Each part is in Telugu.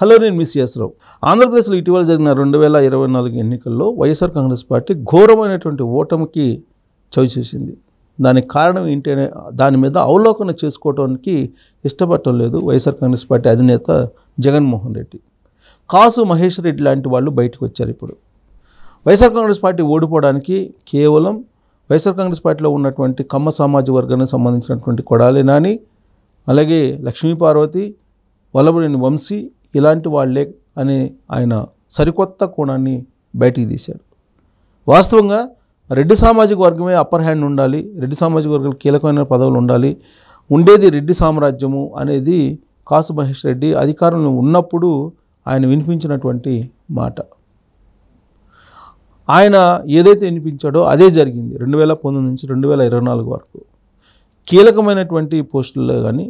హలో, నేను మిస్ రావు. ఆంధ్రప్రదేశ్లో ఇటీవల జరిగిన 2024 ఎన్నికల్లో వైఎస్ఆర్ కాంగ్రెస్ పార్టీ ఘోరమైనటువంటి ఓటమికి చవిచూసింది. దానికి కారణం ఏంటి అనే దాని మీద అవలోకన చేసుకోవడానికి ఇష్టపడటం లేదు వైఎస్ఆర్ కాంగ్రెస్ పార్టీ అధినేత జగన్మోహన్ రెడ్డి. కాసు మహేష్ రెడ్డి లాంటి వాళ్ళు బయటకు వచ్చారు. ఇప్పుడు వైఎస్ఆర్ కాంగ్రెస్ పార్టీ ఓడిపోవడానికి కేవలం వైఎస్ఆర్ కాంగ్రెస్ పార్టీలో ఉన్నటువంటి కమ్మ సామాజిక వర్గానికి సంబంధించినటువంటి కొడాలి నాని, అలాగే లక్ష్మీపార్వతి, వల్లభనేని వంశీ ఇలాంటి వాళ్ళే అని ఆయన సరికొత్త కోణాన్ని బయటికి తీశారు. వాస్తవంగా రెడ్డి సామాజిక వర్గమే అప్పర్ హ్యాండ్ ఉండాలి, రెడ్డి సామాజిక వర్గాలు కీలకమైన పదవులు ఉండాలి, ఉండేది రెడ్డి సామ్రాజ్యము అనేది కాసు మహేష్ రెడ్డి అధికారంలో ఉన్నప్పుడు ఆయన వినిపించినటువంటి మాట. ఆయన ఏదైతే వినిపించాడో అదే జరిగింది 2019 నుంచి 2024 వరకు. కీలకమైనటువంటి పోస్టుల్లో కానీ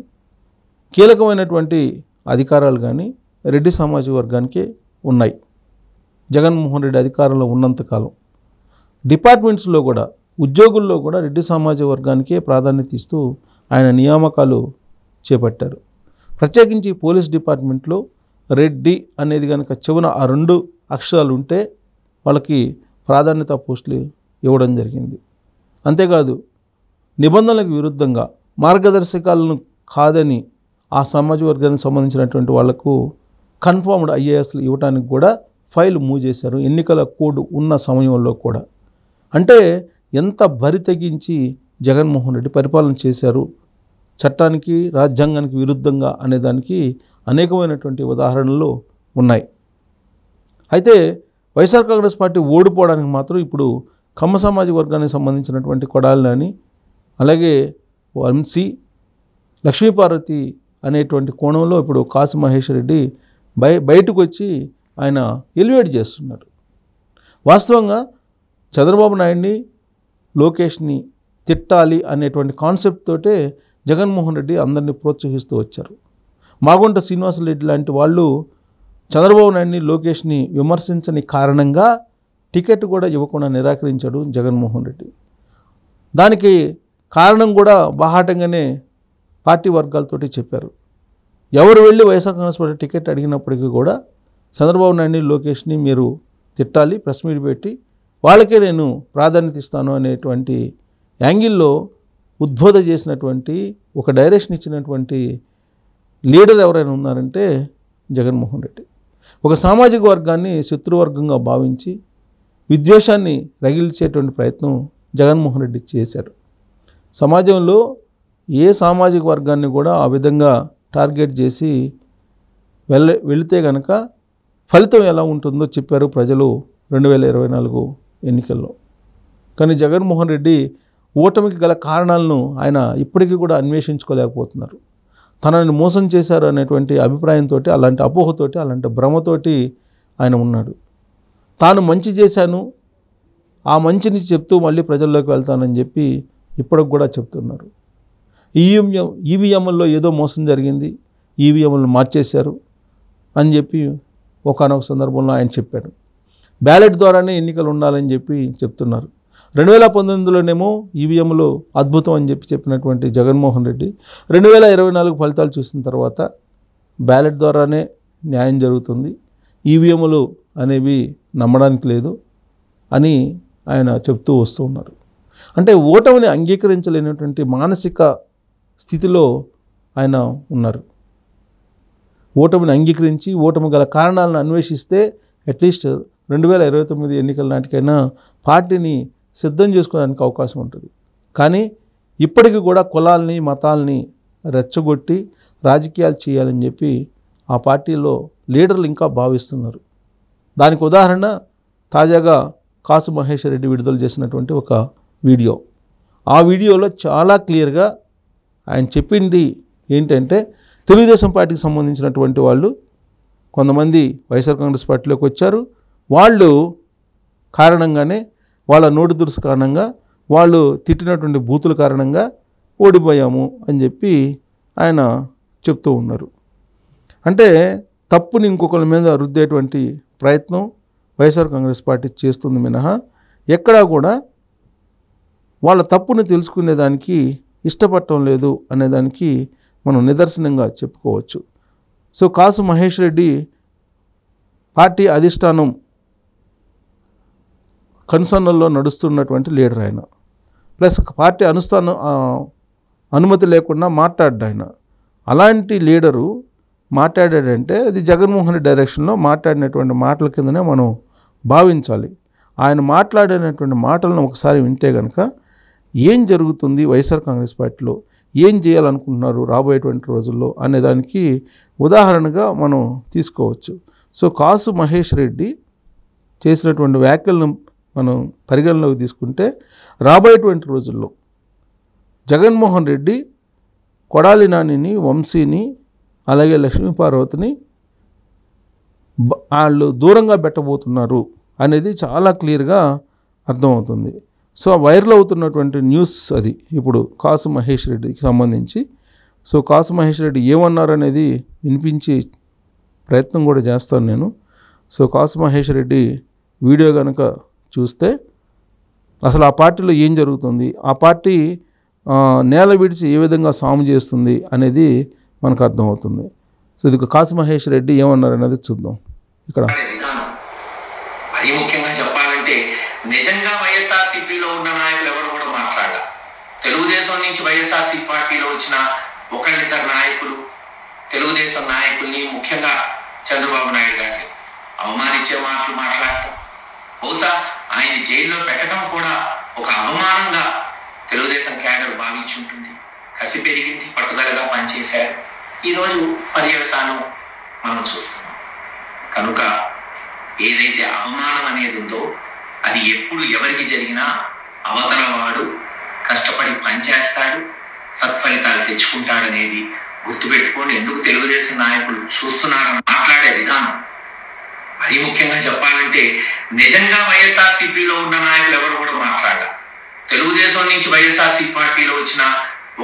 కీలకమైనటువంటి అధికారాలు కానీ రెడ్డి సామాజిక వర్గానికి ఉన్నాయి. జగన్మోహన్ రెడ్డి అధికారంలో ఉన్నంతకాలం డిపార్ట్మెంట్స్లో కూడా ఉద్యోగుల్లో కూడా రెడ్డి సామాజిక వర్గానికే ప్రాధాన్యత ఇస్తూ ఆయన నియామకాలు చేపట్టారు. ప్రత్యేకించి పోలీస్ డిపార్ట్మెంట్లో రెడ్డి అనేది కనుక చివన ఆ 2 అక్షరాలు ఉంటే వాళ్ళకి ప్రాధాన్యత పోస్టులు ఇవ్వడం జరిగింది. అంతేకాదు నిబంధనలకు విరుద్ధంగా మార్గదర్శకాలను కాదని ఆ సామాజిక వర్గానికి సంబంధించినటువంటి వాళ్లకు కన్ఫర్మ్డ్ ఐఏఎస్లు ఇవ్వడానికి కూడా ఫైల్ మూవ్ చేశారు ఎన్నికల కోడ్ ఉన్న సమయంలో కూడా. అంటే ఎంత బరి తెగించి జగన్మోహన్ రెడ్డి పరిపాలన చేశారు చట్టానికి రాజ్యాంగానికి విరుద్ధంగా అనేదానికి అనేకమైనటువంటి ఉదాహరణలు ఉన్నాయి. అయితే వైఎస్ఆర్ కాంగ్రెస్ పార్టీ ఓడిపోవడానికి మాత్రం ఇప్పుడు కమ్మ సామాజిక వర్గానికి సంబంధించినటువంటి కొడాలి నాని, అలాగే వంశీ, లక్ష్మీపార్వతి అనేటువంటి కోణంలో ఇప్పుడు కాసు మహేష్ రెడ్డి బయటకు వచ్చి ఆయన ఎలివేట్ చేస్తున్నారు. వాస్తవంగా చంద్రబాబు నాయుడిని, లోకేష్ని తిట్టాలి అనేటువంటి కాన్సెప్ట్ తోటే జగన్మోహన్ రెడ్డి అందరినీ ప్రోత్సహిస్తూ వచ్చారు. మాగుంట శ్రీనివాసరెడ్డి లాంటి వాళ్ళు చంద్రబాబు నాయుడిని, లోకేష్ని విమర్శించని కారణంగా టికెట్ కూడా ఇవ్వకుండా నిరాకరించాడు జగన్మోహన్ రెడ్డి. దానికి కారణం కూడా బాహాటంగానే పార్టీ వర్గాలతోటి చెప్పారు. ఎవరు వెళ్ళి వైఎస్ఆర్ కాంగ్రెస్ పార్టీ టికెట్ అడిగినప్పటికీ కూడా చంద్రబాబు నాయుడిని, లోకేష్ని మీరు తిట్టాలి, ప్రెస్ మీట్ పెట్టి వాళ్ళకే నేను ప్రాధాన్యత ఇస్తాను అనేటువంటి యాంగిల్లో ఉద్బోధ చేసినటువంటి ఒక డైరెక్షన్ ఇచ్చినటువంటి లీడర్ ఎవరైనా ఉన్నారంటే జగన్మోహన్ రెడ్డి. ఒక సామాజిక వర్గాన్ని శత్రువర్గంగా భావించి విద్వేషాన్ని రగిల్చేటువంటి ప్రయత్నం జగన్మోహన్ రెడ్డి చేశాడు. సమాజంలో ఏ సామాజిక వర్గాన్ని కూడా ఆ విధంగా టార్గెట్ చేసి వెళితే కనుక ఫలితం ఎలా ఉంటుందో చెప్పారు ప్రజలు 2024 ఎన్నికల్లో. కానీ జగన్మోహన్ రెడ్డి ఓటమికి గల కారణాలను ఆయన ఇప్పటికీ కూడా అన్వేషించుకోలేకపోతున్నారు. తనని మోసం చేశారు అనేటువంటి అభిప్రాయంతో, అలాంటి అపోహతోటి, అలాంటి భ్రమతోటి ఆయన ఉన్నాడు. తాను మంచి చేశాను, ఆ మంచిని చెప్తూ మళ్ళీ ప్రజల్లోకి వెళ్తానని చెప్పి ఇప్పటికి కూడా చెప్తున్నారు. ఈవీఎంల్లో ఏదో మోసం జరిగింది, ఈవీఎంలను మార్చేశారు అని చెప్పి ఒకానొక సందర్భంలో ఆయన చెప్పాడు. బ్యాలెట్ ద్వారానే ఎన్నికలు ఉండాలని చెప్పి చెప్తున్నారు. 2019లోనేమో ఈవీఎంలు అద్భుతం అని చెప్పినటువంటి జగన్మోహన్ రెడ్డి 2024 ఫలితాలు చూసిన తర్వాత బ్యాలెట్ ద్వారానే న్యాయం జరుగుతుంది, ఈవీఎంలు అనేవి నమ్మడానికి లేదు అని ఆయన చెప్తూ వస్తూ ఉన్నారు. అంటే ఓటమిని అంగీకరించలేనటువంటి మానసిక స్థితిలో ఆయన ఉన్నారు. ఓటమిని అంగీకరించి ఓటమి గల కారణాలను అన్వేషిస్తే అట్లీస్ట్ 2029 ఎన్నికల నాటికైనా పార్టీని సిద్ధం చేసుకోవడానికి అవకాశం ఉంటుంది. కానీ ఇప్పటికీ కూడా కులాల్ని, మతాల్ని రెచ్చగొట్టి రాజకీయాలు చేయాలని చెప్పి ఆ పార్టీలో లీడర్లు ఇంకా భావిస్తున్నారు. దానికి ఉదాహరణ తాజాగా కాసు మహేష్ రెడ్డి విడుదల చేసినటువంటి ఒక వీడియో. ఆ వీడియోలో చాలా క్లియర్గా ఆయన చెప్పింది ఏంటంటే, తెలుగుదేశం పార్టీకి సంబంధించినటువంటి వాళ్ళు కొంతమంది వైఎస్ఆర్ కాంగ్రెస్ పార్టీలోకి వచ్చారు, వాళ్ళు కారణంగానే వాళ్ళ నోటి దురుసు కారణంగా, వాళ్ళు తిట్టినటువంటి బూతుల కారణంగా ఓడిపోయాము అని చెప్పి ఆయన చెప్తూ ఉన్నారు. అంటే తప్పుని ఇంకొకరి మీద రుద్దేటువంటి ప్రయత్నం వైఎస్ఆర్ కాంగ్రెస్ పార్టీ చేస్తుంది మినహా ఎక్కడా కూడా వాళ్ళ తప్పుని తెలుసుకునేదానికి ఇష్టపడటం లేదు అనేదానికి మనం నిదర్శనంగా చెప్పుకోవచ్చు. సో కాసు మహేష్ రెడ్డి పార్టీ అధిష్టానం కన్సర్న్లో నడుస్తున్నటువంటి లీడర్ ఆయన. ప్లస్ పార్టీ అనుమతి లేకుండా మాట్లాడ్డా ఆయన. అలాంటి లీడరు మాట్లాడాడంటే అది జగన్మోహన్ రెడ్డి డైరెక్షన్లో మాట్లాడినటువంటి మాటల కిందనే మనం భావించాలి. ఆయన మాట్లాడినటువంటి మాటలను ఒకసారి వింటే కనుక ఏం జరుగుతుంది వైఎస్ఆర్ కాంగ్రెస్ పార్టీలో, ఏం చేయాలనుకుంటున్నారు రాబోయేటువంటి రోజుల్లో అనేదానికి ఉదాహరణగా మనం తీసుకోవచ్చు. సో కాసు మహేష్ రెడ్డి చేసినటువంటి వ్యాఖ్యలను మనం పరిగణలోకి తీసుకుంటే రాబోయేటువంటి రోజుల్లో జగన్మోహన్ రెడ్డి కొడాలి నానిని, వంశీని, అలాగే లక్ష్మీపార్వతిని వాళ్ళు దూరంగా పెట్టబోతున్నారు అనేది చాలా క్లియర్గా అర్థమవుతుంది. సో వైరల్ అవుతున్నటువంటి న్యూస్ అది ఇప్పుడు కాసు మహేష్ రెడ్డికి సంబంధించి. సో కాసు మహేష్ రెడ్డి ఏమన్నారు అనేది వినిపించి ప్రయత్నం కూడా చేస్తాను నేను. సో కాసు మహేష్ రెడ్డి వీడియో కనుక చూస్తే అసలు ఆ పార్టీలో ఏం జరుగుతుంది, ఆ పార్టీ నేల విడిచి ఏ విధంగా సాము చేస్తుంది అనేది మనకు అర్థమవుతుంది. సో ఇది కాసు మహేష్ రెడ్డి ఏమన్నారు అనేది చూద్దాం. ఇక్కడ అది ముఖ్యంగా చెప్పాలంటే నిజంగా వైఎస్ఆర్సీపీలో ఉన్న నాయకులు ఎవరు కూడా మాట్లాడాల. తెలుగుదేశం నుంచి వైఎస్ఆర్సీపీ పార్టీలో వచ్చిన ఒకళ్ళిద్దరు నాయకులు తెలుగుదేశం నాయకుల్ని, ముఖ్యంగా చంద్రబాబు నాయుడు గారిని అవమానించే మాటలు మాట్లాడటం, బహుశా ఆయన జైల్లో పెట్టడం కూడా ఒక అవమానంగా తెలుగుదేశం క్యాడర్ భావించుంటుంది. కసి పెరిగింది, పట్టుదలగా పనిచేశారు. ఈరోజు పర్యవసానం మనం చూస్తున్నాం. కనుక ఏదైతే అవమానం అనేది ఉందో అది ఎప్పుడు ఎవరికి జరిగినా అవతల వాడు కష్టపడి పనిచేస్తాడు, సత్ఫలితాలు తెచ్చుకుంటాడనేది గుర్తుపెట్టుకొని ఎందుకు తెలుగుదేశం నాయకులు చూస్తున్నారని మాట్లాడే విధానం. అది ముఖ్యంగా చెప్పాలంటే నిజంగా వైఎస్ఆర్సీపీలో ఉన్న నాయకులు ఎవరు కూడా మాట్లాడాల. తెలుగుదేశం నుంచి వైఎస్ఆర్సీపీ పార్టీలో వచ్చిన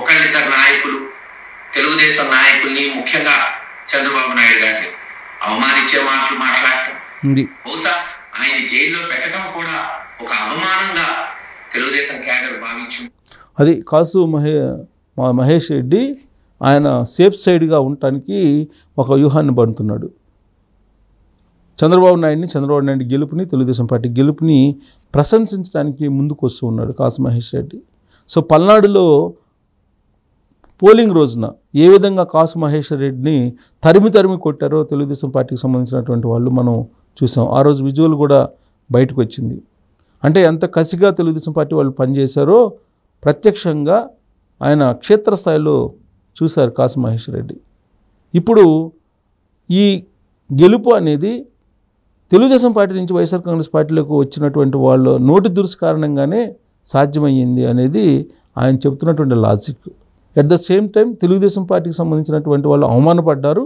ఒకళ్ళిద్దరు నాయకులు తెలుగుదేశం నాయకుల్ని, ముఖ్యంగా చంద్రబాబు నాయుడు గారిని అవమానించే మాటలు మాట్లాడటం, బహుశా ఆయన జైల్లో పెట్టడం కూడా ఒక అవమానంగా తెలుగుదేశం క్యాడర్ భావించు. అది కాసు మహేష్ రెడ్డి ఆయన సేఫ్ సైడ్గా ఉండటానికి ఒక వ్యూహాన్ని పడుతున్నాడు. చంద్రబాబు నాయుడు గెలుపుని, తెలుగుదేశం పార్టీ గెలుపుని ప్రశంసించడానికి ముందుకు వస్తూ ఉన్నాడు కాసు మహేష్ రెడ్డి. సో పల్నాడులో పోలింగ్ రోజున ఏ విధంగా కాసు మహేష్ రెడ్డిని తరిమి కొట్టారో తెలుగుదేశం పార్టీకి సంబంధించినటువంటి వాళ్ళు మనం చూసాం. ఆ రోజు విజువల్ కూడా బయటకు వచ్చింది. అంటే ఎంత కసిగా తెలుగుదేశం పార్టీ వాళ్ళు పనిచేశారో ప్రత్యక్షంగా ఆయన క్షేత్రస్థాయిలో చూశారు కాసు మహేష్ రెడ్డి. ఇప్పుడు ఈ గెలుపు అనేది తెలుగుదేశం పార్టీ నుంచి వైఎస్ఆర్ కాంగ్రెస్ పార్టీలోకి వచ్చినటువంటి వాళ్ళ నోటి దురుసు కారణంగానే సాధ్యమయ్యింది అనేది ఆయన చెబుతున్నటువంటి logic. At the same time Telugu Desam పార్టీకి సంబంధించినటువంటి వాళ్ళు అవమానపడ్డారు.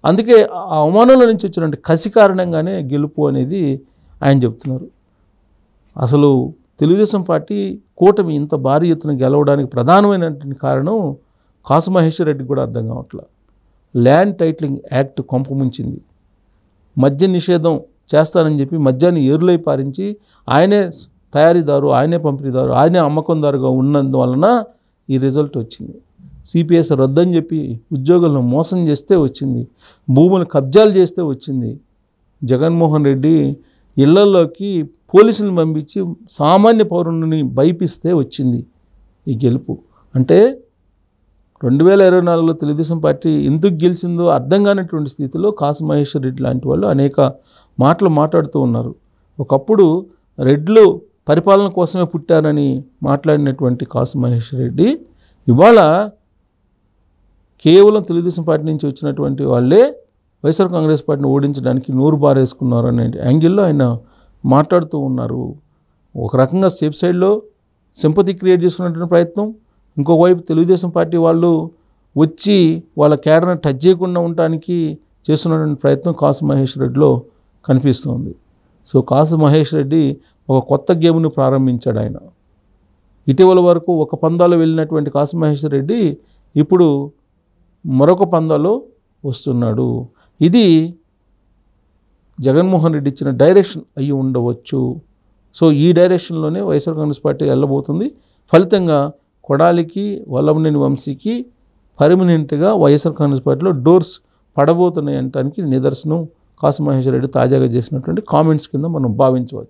అందుకే ఆ అవమానంలో నుంచి వచ్చినటువంటి కసి కారణంగానే గెలుపు అనేది ఆయన చెప్తున్నారు. అసలు తెలుగుదేశం పార్టీ కూటమి ఇంత భారీ ఎత్తున గెలవడానికి ప్రధానమైనటువంటి కారణం కాసు మహేష్ రెడ్డికి కూడా అర్థం కావట్లా. ల్యాండ్ టైటిలింగ్ యాక్ట్ కొంపముంచింది. మద్య నిషేధం చేస్తానని చెప్పి మద్యాన్ని ఏరులై పారించి ఆయనే తయారీదారు, ఆయనే పంపిణీదారు, ఆయనే అమ్మకందారుగా ఉన్నందువలన ఈ రిజల్ట్ వచ్చింది. సిపిఎస్ రద్దని చెప్పి ఉద్యోగులను మోసం చేస్తే వచ్చింది, భూములు కబ్జాలు చేస్తే వచ్చింది. జగన్మోహన్ రెడ్డి ఇళ్లలోకి పోలీసులను పంపించి సామాన్య పౌరుని భయపిస్తే వచ్చింది ఈ గెలుపు. అంటే 2024లో తెలుగుదేశం పార్టీ ఎందుకు గెలిచిందో అర్థం కానటువంటి స్థితిలో కాసు మహేష్ రెడ్డి లాంటి వాళ్ళు అనేక మాటలు మాట్లాడుతూ ఉన్నారు. ఒకప్పుడు రెడ్లు పరిపాలన కోసమే పుట్టారని మాట్లాడినటువంటి కాసు మహేష్ రెడ్డి ఇవాళ కేవలం తెలుగుదేశం పార్టీ నుంచి వచ్చినటువంటి వాళ్ళే వైఎస్ఆర్ కాంగ్రెస్ పార్టీని ఓడించడానికి నోరు బారేసుకున్నారు అనే యాంగిల్లో ఆయన మాట్లాడుతూ ఉన్నారు. ఒక రకంగా సేఫ్ సైడ్లో సింపతి క్రియేట్ చేసుకున్నటువంటి ప్రయత్నం, ఇంకోవైపు తెలుగుదేశం పార్టీ వాళ్ళు వచ్చి వాళ్ళ క్యాడర్ని టచ్ చేయకుండా ఉండటానికి చేస్తున్నటువంటి ప్రయత్నం కాసు మహేష్ రెడ్డిలో కనిపిస్తుంది. సో కాసు మహేష్ రెడ్డి ఒక కొత్త గేమ్ను ప్రారంభించాడు. ఆయన ఇటీవల వరకు ఒక పందాలో వెళ్ళినటువంటి కాసు మహేష్ రెడ్డి ఇప్పుడు మరొక పందాలో వస్తున్నాడు. ఇది జగన్మోహన్ రెడ్డి ఇచ్చిన డైరెక్షన్ అయ్యి ఉండవచ్చు. సో ఈ డైరెక్షన్లోనే వైఎస్ఆర్ కాంగ్రెస్ పార్టీ వెళ్ళబోతుంది. ఫలితంగా కొడాలికి, వల్లభనేని వంశీకి పర్మనెంట్గా వైఎస్ఆర్ కాంగ్రెస్ పార్టీలో డోర్స్ పడబోతున్నాయి అనడానికి నిదర్శనం కాసు మహేశ్వర్ రెడ్డి తాజాగా చేసినటువంటి కామెంట్స్ కింద మనం భావించవచ్చు.